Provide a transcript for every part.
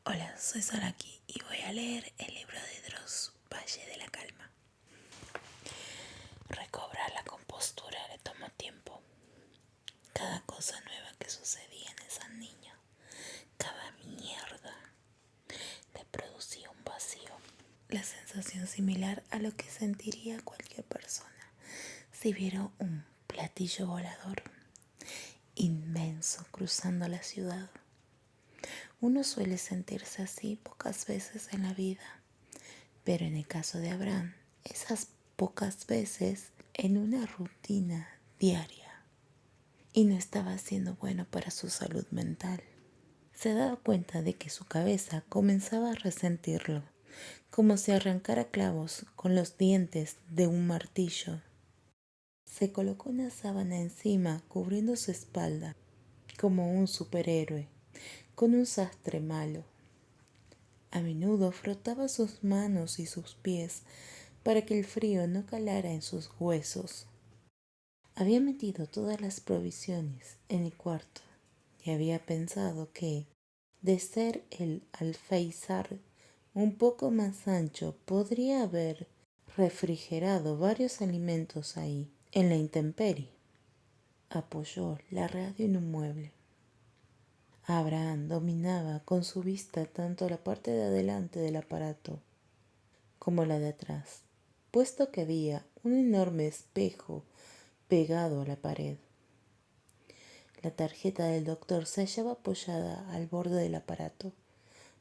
Hola, soy Saraki y voy a leer el libro de Dross, Valle de la Calma. Recobrar la compostura le tomó tiempo. Cada cosa nueva que sucedía en esa niña, cada mierda, le producía un vacío. La sensación similar a lo que sentiría cualquier persona si viera un platillo volador inmenso cruzando la ciudad. Uno suele sentirse así pocas veces en la vida, pero en el caso de Abraham, esas pocas veces en una rutina diaria. Y no estaba siendo bueno para su salud mental. Se daba cuenta de que su cabeza comenzaba a resentirlo, como si arrancara clavos con los dientes de un martillo. Se colocó una sábana encima cubriendo su espalda, como un superhéroe, con un sastre malo. A menudo frotaba sus manos y sus pies para que el frío no calara en sus huesos. Había metido todas las provisiones en el cuarto y había pensado que, de ser el alféizar un poco más ancho, podría haber refrigerado varios alimentos ahí, en la intemperie. Apoyó la radio en un mueble. Abraham dominaba con su vista tanto la parte de adelante del aparato como la de atrás, puesto que había un enorme espejo pegado a la pared. La tarjeta del doctor se hallaba apoyada al borde del aparato,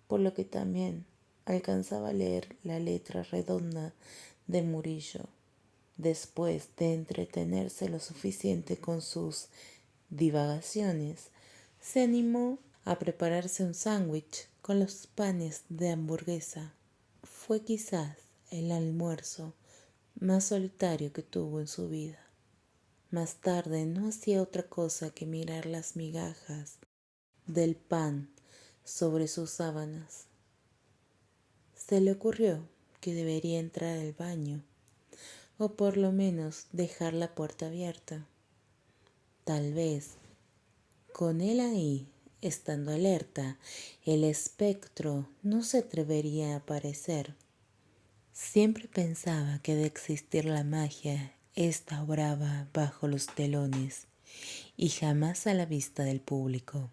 por lo que también alcanzaba a leer la letra redonda de Murillo. Después de entretenerse lo suficiente con sus divagaciones, se animó a prepararse un sándwich con los panes de hamburguesa. Fue quizás el almuerzo más solitario que tuvo en su vida. Más tarde no hacía otra cosa que mirar las migajas del pan sobre sus sábanas. Se le ocurrió que debería entrar al baño, o por lo menos dejar la puerta abierta. Tal vez, con él ahí, estando alerta, el espectro no se atrevería a aparecer. Siempre pensaba que de existir la magia, ésta obraba bajo los telones y jamás a la vista del público.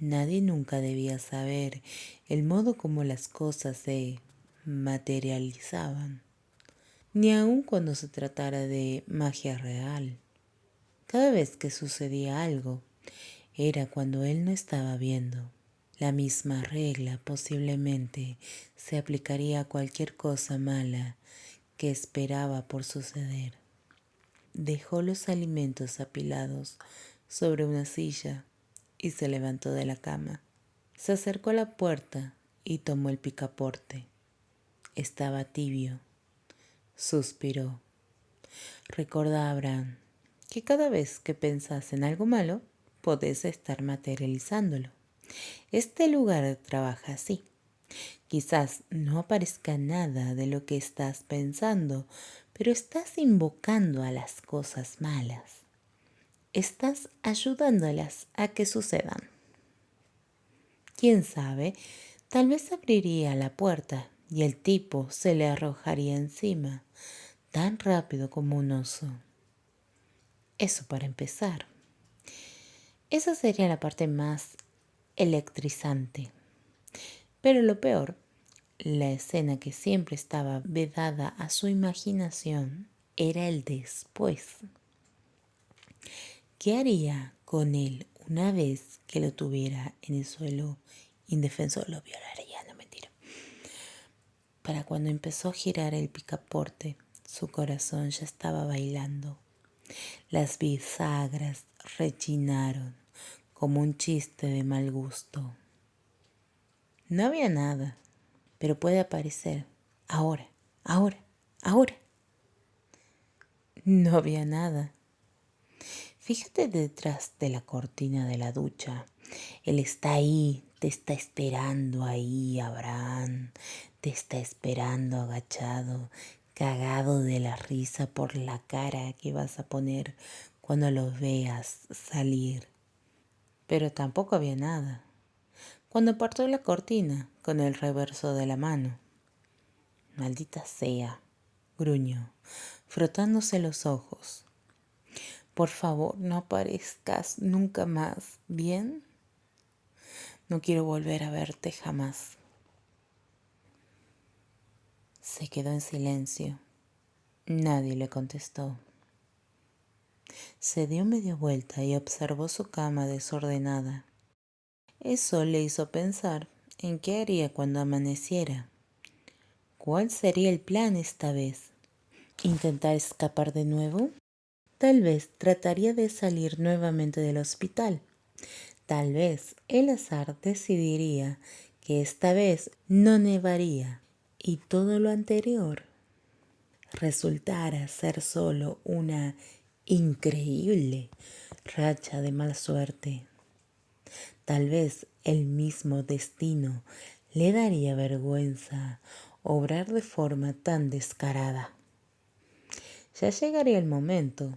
Nadie nunca debía saber el modo como las cosas se materializaban, ni aun cuando se tratara de magia real. Cada vez que sucedía algo, era cuando él no estaba viendo. La misma regla posiblemente se aplicaría a cualquier cosa mala que esperaba por suceder. Dejó los alimentos apilados sobre una silla y se levantó de la cama. Se acercó a la puerta y tomó el picaporte. Estaba tibio. Suspiró. Recuerda a Abraham que cada vez que pensás en algo malo, podés estar materializándolo. Este lugar trabaja así. Quizás no aparezca nada de lo que estás pensando, pero estás invocando a las cosas malas. Estás ayudándolas a que sucedan. ¿Quién sabe? Tal vez abriría la puerta y el tipo se le arrojaría encima, tan rápido como un oso. Eso para empezar. Esa sería la parte más electrizante. Pero lo peor, la escena que siempre estaba vedada a su imaginación, era el después. ¿Qué haría con él una vez que lo tuviera en el suelo indefenso? Lo violaría, no mentira. Para cuando empezó a girar el picaporte, su corazón ya estaba bailando. Las bisagras rechinaron como un chiste de mal gusto. No había nada, pero puede aparecer. Ahora, ahora, ahora. No había nada. Fíjate detrás de la cortina de la ducha. Él está ahí, te está esperando ahí, Abraham. Te está esperando agachado, cagado de la risa por la cara que vas a poner cuando lo veas salir. Pero tampoco había nada. cuando apartó la cortina con el reverso de la mano. Maldita sea, gruñó, frotándose los ojos. Por favor, no aparezcas nunca más, ¿bien? No quiero volver a verte jamás. Se quedó en silencio. Nadie le contestó. Se dio media vuelta y observó su cama desordenada. Eso le hizo pensar en qué haría cuando amaneciera. ¿Cuál sería el plan esta vez? ¿Intentar escapar de nuevo? Tal vez trataría de salir nuevamente del hospital. Tal vez el azar decidiría que esta vez no nevaría y todo lo anterior resultara ser solo una increíble racha de mala suerte. Tal vez el mismo destino le daría vergüenza obrar de forma tan descarada. Ya llegaría el momento.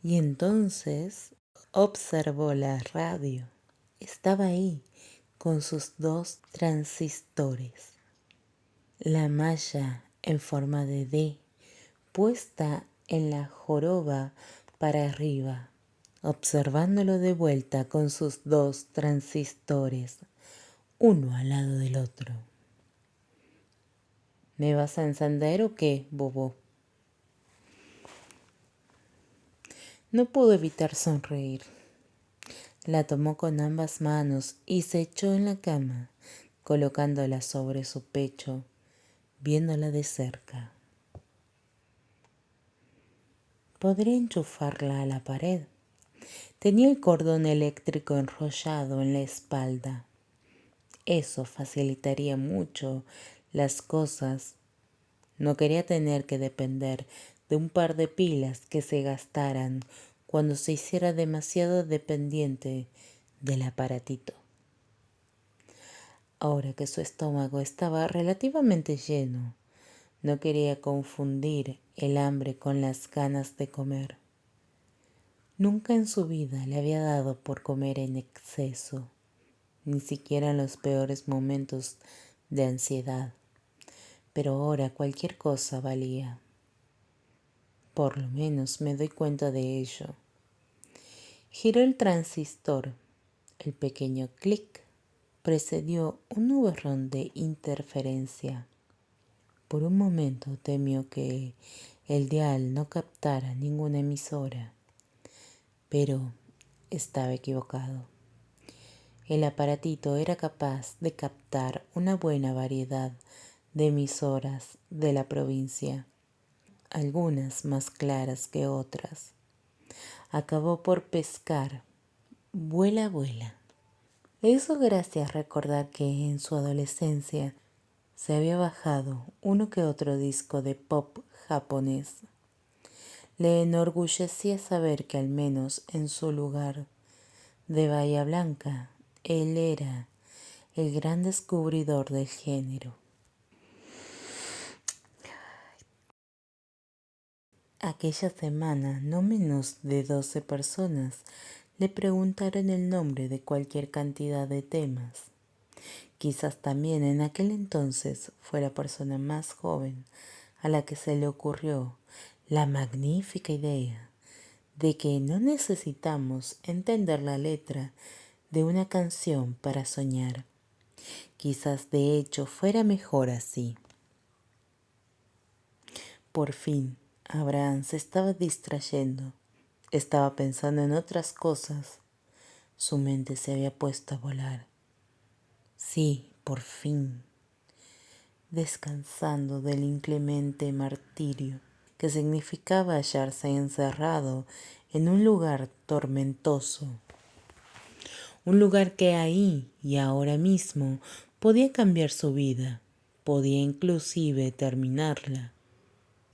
Y entonces observó la radio. Estaba ahí con sus 2 transistores. La malla en forma de D puesta en la joroba para arriba, observándolo de vuelta con sus 2 transistores, uno al lado del otro. ¿Me vas a encender o qué, bobo? No pudo evitar sonreír. La tomó con ambas manos y se echó en la cama, colocándola sobre su pecho, viéndola de cerca. Podría enchufarla a la pared. Tenía el cordón eléctrico enrollado en la espalda. Eso facilitaría mucho las cosas. No quería tener que depender de un par de pilas que se gastaran cuando se hiciera demasiado dependiente del aparatito. Ahora que su estómago estaba relativamente lleno, no quería confundir el hambre con las ganas de comer. Nunca en su vida le había dado por comer en exceso, ni siquiera en los peores momentos de ansiedad, pero ahora cualquier cosa valía. Por lo menos me doy cuenta de ello. Giró el transistor. El pequeño clic precedió un nubarrón de interferencia. Por un momento temió que el dial no captara ninguna emisora, pero estaba equivocado. El aparatito era capaz de captar una buena variedad de emisoras de la provincia, algunas más claras que otras. Acabó por pescar Vuela, vuela. Le hizo gracia recordar que en su adolescencia se había bajado uno que otro disco de pop japonés. Le enorgullecía saber que al menos en su lugar de Bahía Blanca, él era el gran descubridor del género. Aquella semana no menos de 12 personas le preguntaron el nombre de cualquier cantidad de temas. Quizás también en aquel entonces fue la persona más joven a la que se le ocurrió la magnífica idea de que no necesitamos entender la letra de una canción para soñar. Quizás de hecho fuera mejor así. Por fin, Abraham se estaba distrayendo. Estaba pensando en otras cosas. Su mente se había puesto a volar. Sí, por fin. Descansando del inclemente martirio que significaba hallarse encerrado en un lugar tormentoso. Un lugar que ahí y ahora mismo podía cambiar su vida, podía inclusive terminarla.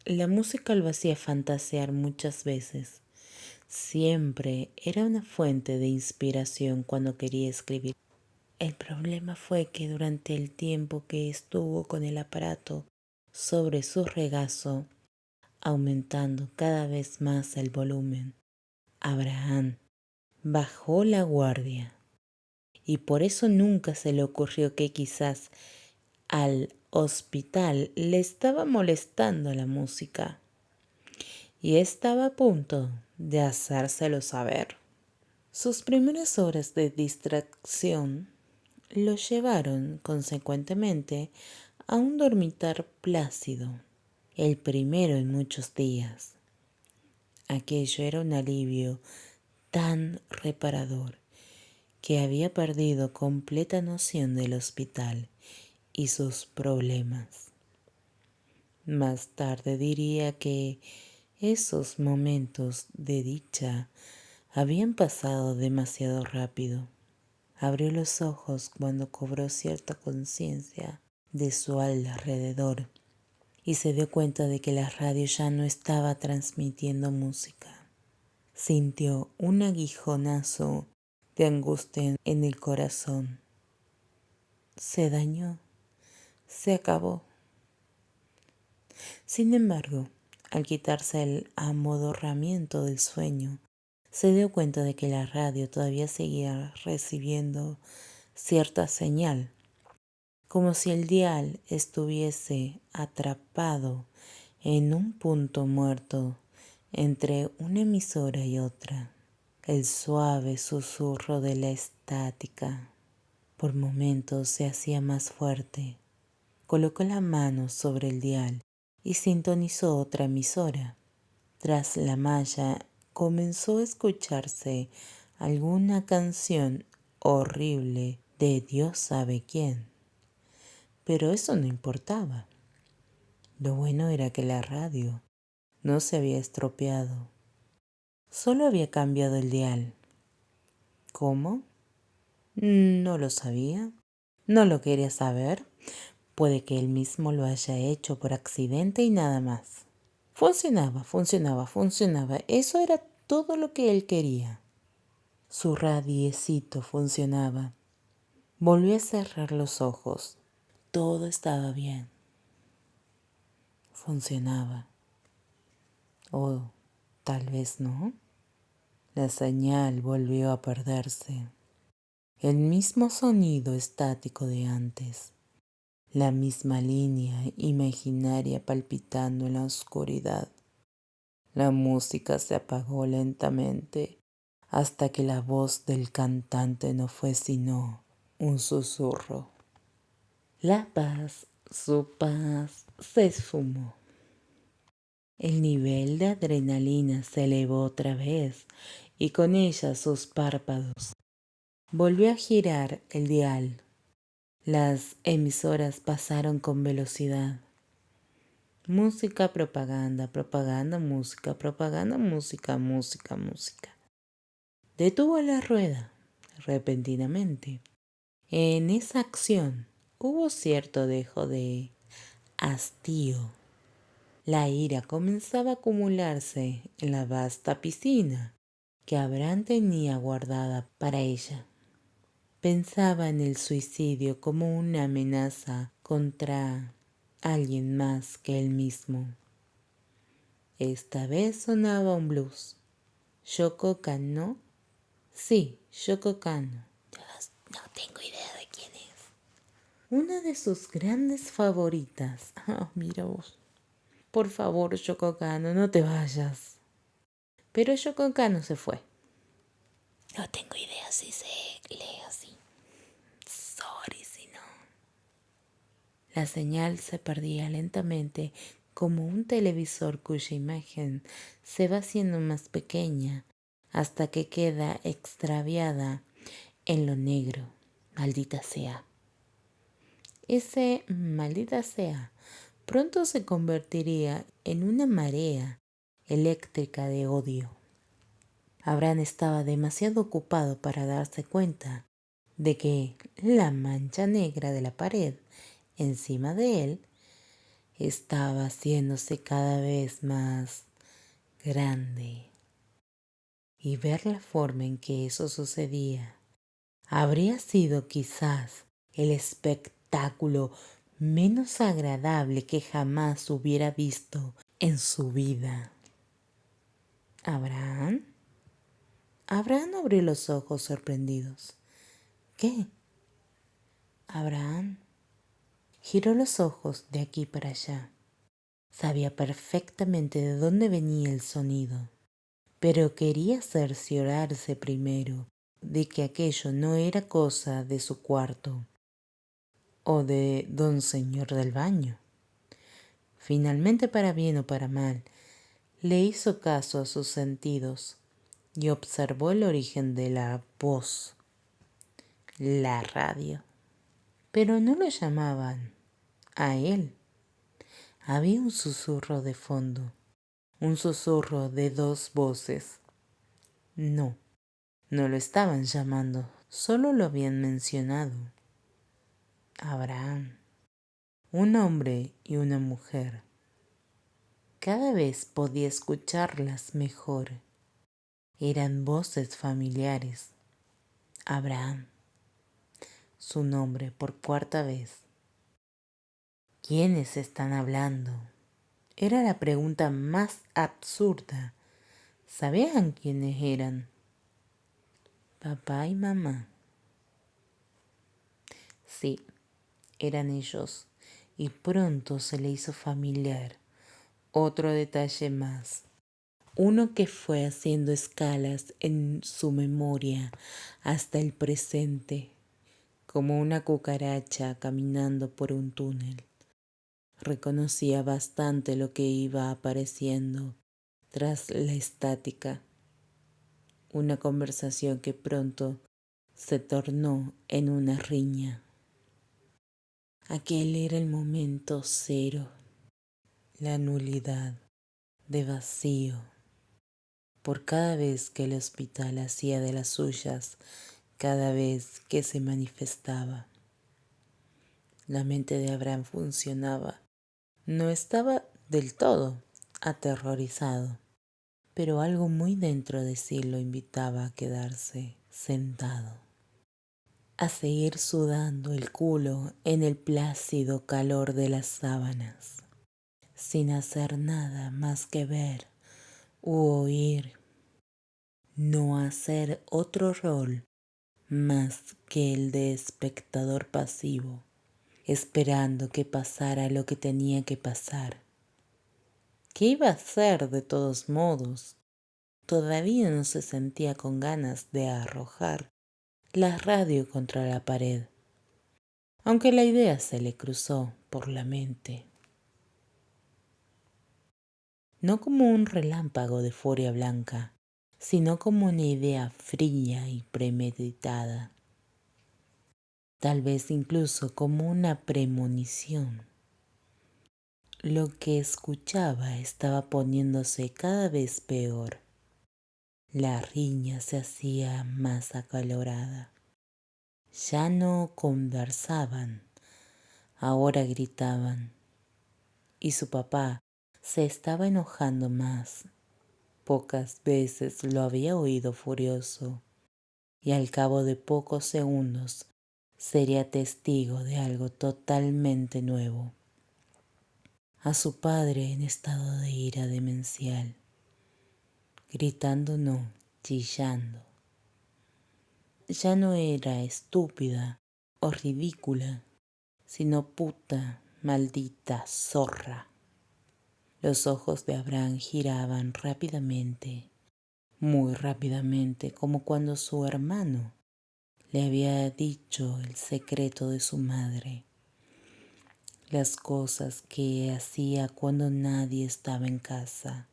La música lo hacía fantasear muchas veces. Siempre era una fuente de inspiración cuando quería escribir. El problema fue que durante el tiempo que estuvo con el aparato sobre su regazo, aumentando cada vez más el volumen, Abraham bajó la guardia y por eso nunca se le ocurrió que quizás al hospital le estaba molestando la música y estaba a punto de hacérselo saber. Sus primeras horas de distracción lo llevaron, consecuentemente, a un dormitar plácido, el primero en muchos días. Aquello era un alivio tan reparador que había perdido completa noción del hospital y sus problemas. Más tarde diría que esos momentos de dicha habían pasado demasiado rápido. Abrió los ojos cuando cobró cierta conciencia de su alrededor y se dio cuenta de que la radio ya no estaba transmitiendo música. Sintió un aguijonazo de angustia en el corazón. Se dañó, se acabó. Sin embargo, al quitarse el amodorramiento del sueño, se dio cuenta de que la radio todavía seguía recibiendo cierta señal, como si el dial estuviese atrapado en un punto muerto entre una emisora y otra. El suave susurro de la estática por momentos se hacía más fuerte. Colocó la mano sobre el dial y sintonizó otra emisora. Tras la malla comenzó a escucharse alguna canción horrible de Dios sabe quién. Pero eso no importaba. Lo bueno era que la radio no se había estropeado. Solo había cambiado el dial. ¿Cómo? No lo sabía. No lo quería saber. Puede que él mismo lo haya hecho por accidente y nada más. Funcionaba. Eso era todo lo que él quería. Su radiecito funcionaba. Volvió a cerrar los ojos. Todo estaba bien. Funcionaba. O tal vez no. La señal volvió a perderse. El mismo sonido estático de antes. La misma línea imaginaria palpitando en la oscuridad. La música se apagó lentamente hasta que la voz del cantante no fue sino un susurro. La paz, su paz, se esfumó. El nivel de adrenalina se elevó otra vez y con ella sus párpados. Volvió a girar el dial. Las emisoras pasaron con velocidad. Música, propaganda, música. Detuvo la rueda repentinamente. En esa acción hubo cierto dejo de hastío. La ira comenzaba a acumularse en la vasta piscina que Abraham tenía guardada para ella. Pensaba en el suicidio como una amenaza contra alguien más que él mismo. Esta vez sonaba un blues. Yoko Kanno. Sí, Yoko Kanno. No tengo idea de quién es. Una de sus grandes favoritas. Mira vos. Por favor, Yoko Kanno, no te vayas. Pero Yoko Kanno se fue. No tengo idea si se lee así. Sorry si no. La señal se perdía lentamente como un televisor cuya imagen se va haciendo más pequeña hasta que queda extraviada en lo negro. Maldita sea. Ese maldita sea pronto se convertiría en una marea eléctrica de odio. Abraham estaba demasiado ocupado para darse cuenta de que la mancha negra de la pared encima de él estaba haciéndose cada vez más grande. Y ver la forma en que eso sucedía habría sido quizás el espectáculo menos agradable que jamás hubiera visto en su vida. ¿Abraham? Abraham abrió los ojos sorprendidos. ¿Qué? Abraham giró los ojos de aquí para allá. Sabía perfectamente de dónde venía el sonido, pero quería cerciorarse primero de que aquello no era cosa de su cuarto o de don señor del baño. Finalmente, para bien o para mal, le hizo caso a sus sentidos y observó el origen de la voz, la radio. Pero no lo llamaban a él. Había un susurro de fondo, un susurro de dos voces. No, no lo estaban llamando, solo lo habían mencionado. Abraham, un hombre y una mujer. Cada vez podía escucharlas mejor. Eran voces familiares. Abraham, su nombre por cuarta vez. ¿Quiénes están hablando? Era la pregunta más absurda. ¿Sabían quiénes eran? Papá y mamá. Sí, eran ellos. Y pronto se le hizo familiar otro detalle más. Uno que fue haciendo escalas en su memoria hasta el presente, como una cucaracha caminando por un túnel. Reconocía bastante lo que iba apareciendo tras la estática. Una conversación que pronto se tornó en una riña. Aquel era el momento cero, la nulidad de vacío. Por cada vez que el hospital hacía de las suyas, cada vez que se manifestaba. La mente de Abraham funcionaba. No estaba del todo aterrorizado, pero algo muy dentro de sí lo invitaba a quedarse sentado, a seguir sudando el culo en el plácido calor de las sábanas, sin hacer nada más que ver u oír, no hacer otro rol más que el de espectador pasivo, esperando que pasara lo que tenía que pasar. ¿Qué iba a hacer de todos modos? Todavía no se sentía con ganas de arrojar la radio contra la pared, aunque la idea se le cruzó por la mente. No como un relámpago de furia blanca, sino como una idea fría y premeditada. Tal vez incluso como una premonición. Lo que escuchaba estaba poniéndose cada vez peor. La riña se hacía más acalorada. Ya no conversaban, ahora gritaban. Y su papá se estaba enojando más. Pocas veces lo había oído furioso, y al cabo de pocos segundos sería testigo de algo totalmente nuevo. A su padre en estado de ira demencial, gritando no, chillando. Ya no era estúpida o ridícula, sino puta, maldita zorra. Los ojos de Abraham giraban rápidamente, muy rápidamente, como cuando su hermano le había dicho el secreto de su madre, las cosas que hacía cuando nadie estaba en casa,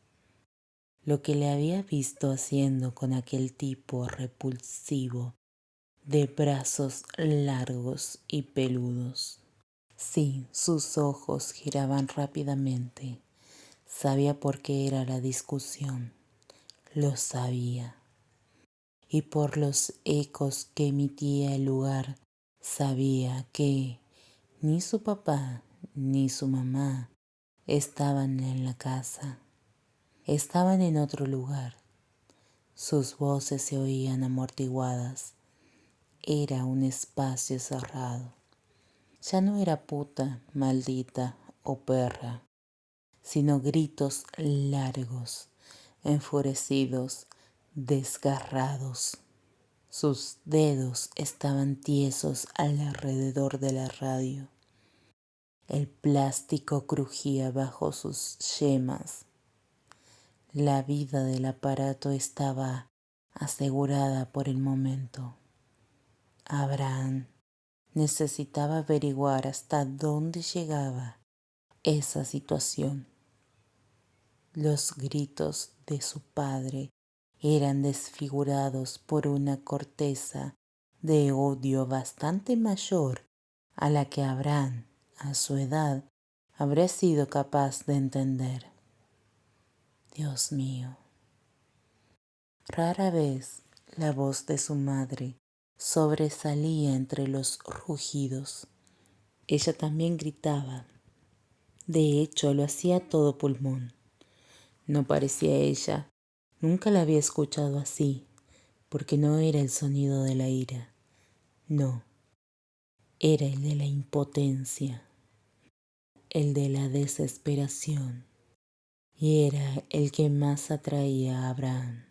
lo que le había visto haciendo con aquel tipo repulsivo de brazos largos y peludos. Sí, sus ojos giraban rápidamente. Sabía por qué era la discusión. Lo sabía. Y por los ecos que emitía el lugar, sabía que ni su papá ni su mamá estaban en la casa. Estaban en otro lugar. Sus voces se oían amortiguadas. Era un espacio cerrado. Ya no era puta, maldita o perra, sino gritos largos, enfurecidos, desgarrados. Sus dedos estaban tiesos alrededor de la radio. El plástico crujía bajo sus yemas. La vida del aparato estaba asegurada por el momento. Abraham necesitaba averiguar hasta dónde llegaba esa situación. Los gritos de su padre eran desfigurados por una corteza de odio bastante mayor a la que Abraham, a su edad, habría sido capaz de entender. Dios mío. Rara vez la voz de su madre sobresalía entre los rugidos. Ella también gritaba. De hecho, lo hacía a todo pulmón. No parecía ella. Nunca la había escuchado así, porque no era el sonido de la ira. No, era el de la impotencia, el de la desesperación, y era el que más atraía a Abraham.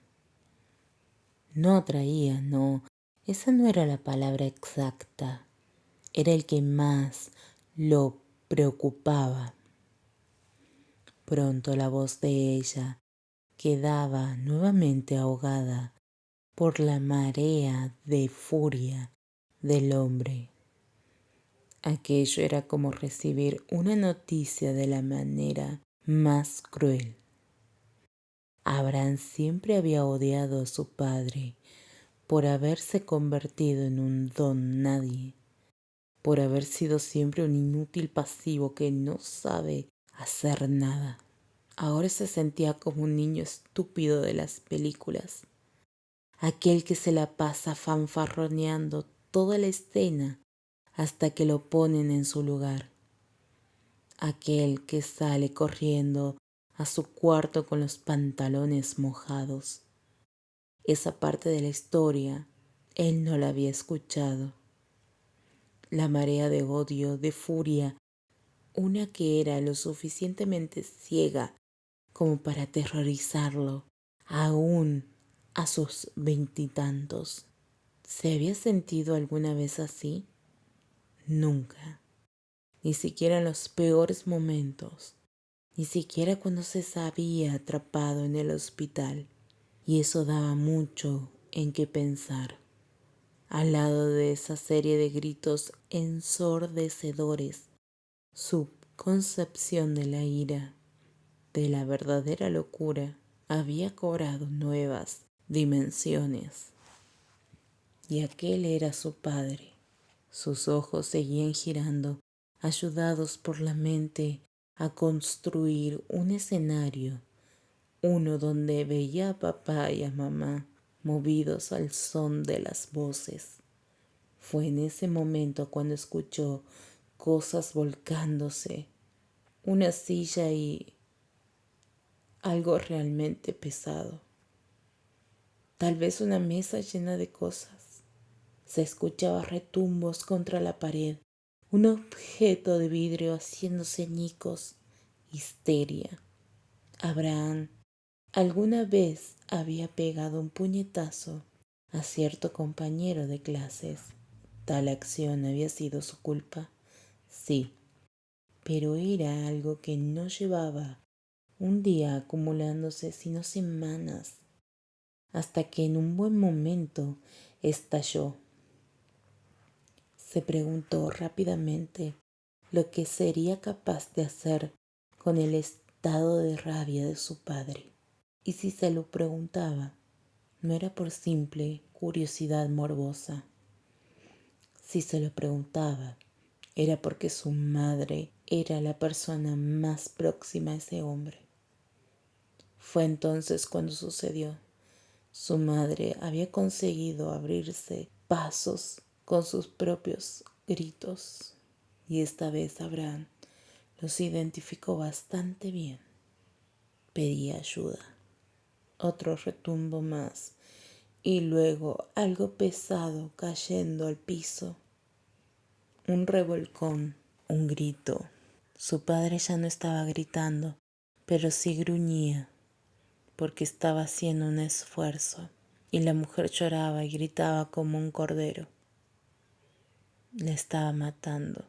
No atraía, no, esa no era la palabra exacta, era el que más lo preocupaba. Pronto la voz de ella quedaba nuevamente ahogada por la marea de furia del hombre. Aquello era como recibir una noticia de la manera más cruel. Abraham siempre había odiado a su padre por haberse convertido en un don nadie, por haber sido siempre un inútil pasivo que no sabe hacer nada. Ahora se sentía como un niño estúpido de las películas, aquel que se la pasa fanfarroneando toda la escena hasta que lo ponen en su lugar, aquel que sale corriendo a su cuarto con los pantalones mojados. Esa parte de la historia él no la había escuchado. La marea de odio, de furia, una que era lo suficientemente ciega como para aterrorizarlo, aún a sus 20 y tantos. ¿Se había sentido alguna vez así? Nunca. Ni siquiera en los peores momentos. Ni siquiera cuando se sabía atrapado en el hospital. Y eso daba mucho en qué pensar. Al lado de esa serie de gritos ensordecedores, su concepción de la ira, de la verdadera locura, había cobrado nuevas dimensiones. Y aquel era su padre. Sus ojos seguían girando, ayudados por la mente a construir un escenario, uno donde veía a papá y a mamá movidos al son de las voces. Fue en ese momento cuando escuchó cosas volcándose, una silla y algo realmente pesado. Tal vez una mesa llena de cosas. Se escuchaba retumbos contra la pared, un objeto de vidrio haciéndose añicos, histeria. Abraham alguna vez había pegado un puñetazo a cierto compañero de clases. Tal acción había sido su culpa, sí, pero era algo que no llevaba un día acumulándose, sino semanas, hasta que en un buen momento estalló. Se preguntó rápidamente lo que sería capaz de hacer con el estado de rabia de su padre. Y si se lo preguntaba, no era por simple curiosidad morbosa. Si se lo preguntaba, era porque su madre era la persona más próxima a ese hombre. Fue entonces cuando sucedió. Su madre había conseguido abrirse pasos con sus propios gritos, y esta vez Abraham los identificó bastante bien. Pedía ayuda. Otro retumbo más, y luego algo pesado cayendo al piso. Un revolcón, un grito. Su padre ya no estaba gritando, pero sí gruñía, porque estaba haciendo un esfuerzo. y la mujer lloraba y gritaba como un cordero. Le estaba matando.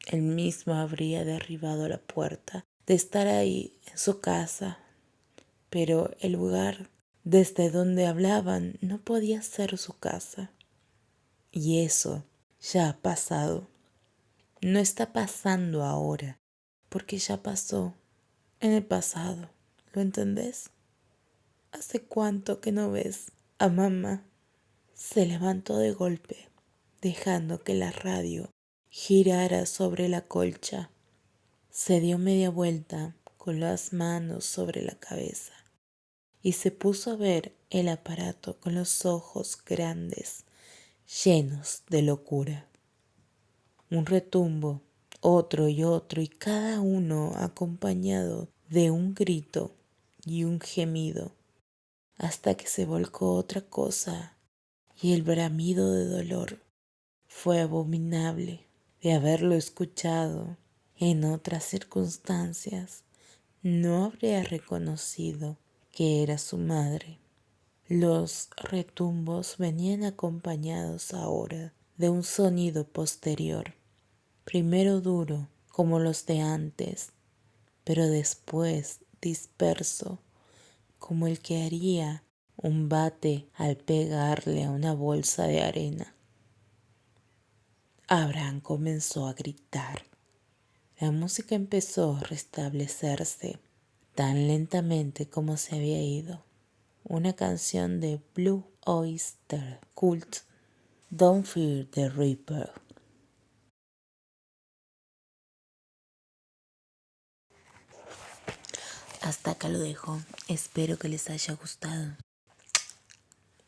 Él mismo habría derribado la puerta de estar ahí en su casa, pero el lugar desde donde hablaban no podía ser su casa. Y eso ya ha pasado. No está pasando ahora, porque ya pasó en el pasado. ¿Lo entendés? ¿Hace cuánto que no ves a mamá? Se levantó de golpe, dejando que la radio girara sobre la colcha. Se dio media vuelta con las manos sobre la cabeza y se puso a ver el aparato con los ojos grandes, llenos de locura. Un retumbo, otro y cada uno acompañado de un grito y un gemido, hasta que se volcó otra cosa y el bramido de dolor fue abominable. De haberlo escuchado en otras circunstancias, no habría reconocido que era su madre. Los retumbos venían acompañados ahora de un sonido posterior, primero duro como los de antes, pero después disperso como el que haría un bate al pegarle a una bolsa de arena. Abraham comenzó a gritar. La música empezó a restablecerse tan lentamente como se había ido. Una canción de Blue Oyster Cult, Don't Fear the Reaper. Hasta acá lo dejo. Espero que les haya gustado.